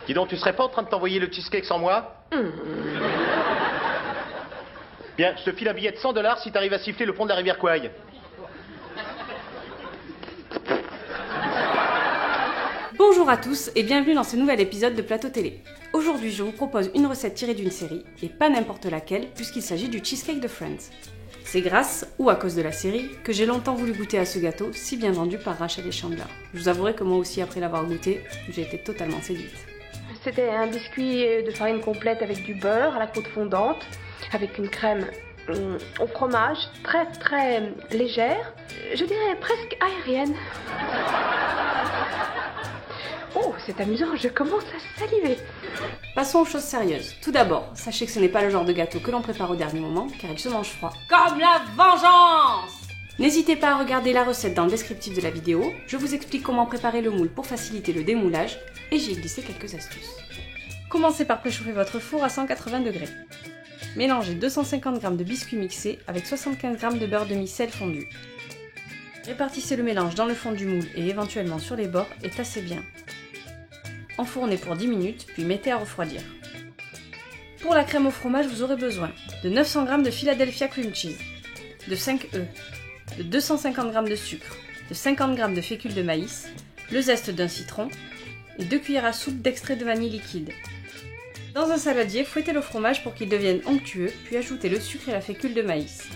Dis donc, tu serais pas en train de t'envoyer le cheesecake sans moi? Bien, je te file un billet de $100 si t'arrives à siffler le pont de la rivière Kwai. Bonjour à tous et bienvenue dans ce nouvel épisode de Plateau Télé. Aujourd'hui, je vous propose une recette tirée d'une série, et pas n'importe laquelle, puisqu'il s'agit du cheesecake de Friends. C'est grâce, ou à cause de la série, que j'ai longtemps voulu goûter à ce gâteau, si bien vendu par Rachel et Chandler. Je vous avouerai que moi aussi, après l'avoir goûté, j'ai été totalement séduite. C'était un biscuit de farine complète avec du beurre à la croûte fondante, avec une crème au fromage, très très légère, je dirais presque aérienne. Oh, c'est amusant, je commence à saliver. Passons aux choses sérieuses. Tout d'abord, sachez que ce n'est pas le genre de gâteau que l'on prépare au dernier moment, car il se mange froid. Comme la vengeance! N'hésitez pas à regarder la recette dans le descriptif de la vidéo, je vous explique comment préparer le moule pour faciliter le démoulage, et j'y ai glissé quelques astuces. Commencez par préchauffer votre four à 180 degrés. Mélangez 250 g de biscuits mixés avec 75 g de beurre demi-sel fondu. Répartissez le mélange dans le fond du moule et éventuellement sur les bords et tassez bien. Enfournez pour 10 minutes, puis mettez à refroidir. Pour la crème au fromage, vous aurez besoin de 900 g de Philadelphia Cream Cheese, de 5 œufs, de 250 g de sucre, de 50 g de fécule de maïs, le zeste d'un citron et 2 cuillères à soupe d'extrait de vanille liquide. Dans un saladier, fouettez le fromage pour qu'il devienne onctueux, puis ajoutez le sucre et la fécule de maïs.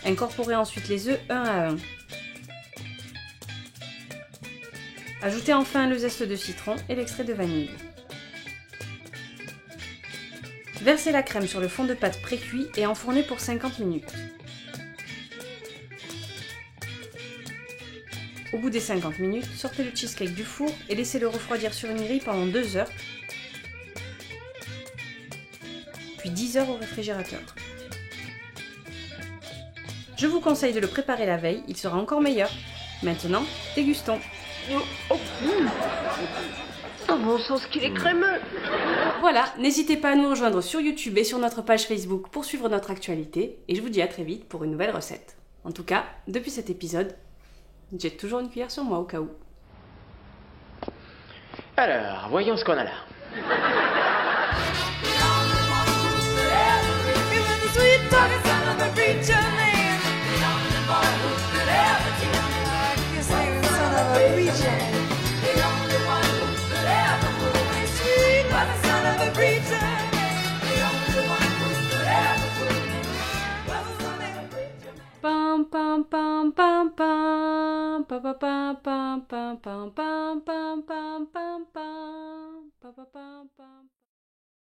Incorporez ensuite les œufs un à un. Ajoutez enfin le zeste de citron et l'extrait de vanille. Versez la crème sur le fond de pâte précuit et enfournez pour 50 minutes. Au bout des 50 minutes, sortez le cheesecake du four et laissez-le refroidir sur une grille pendant 2 heures, puis 10 heures au réfrigérateur. Je vous conseille de le préparer la veille, il sera encore meilleur. Maintenant, dégustons. Oh bon sens qu'il est crémeux. Voilà, n'hésitez pas à nous rejoindre sur YouTube et sur notre page Facebook pour suivre notre actualité, et je vous dis à très vite pour une nouvelle recette. En tout cas, depuis cet épisode, j'ai toujours une cuillère sur moi au cas où. Alors, voyons ce qu'on a là. Pam pam pam pam pam pam pam pam pam pam pam pam pam pam pam pam pam pam pam.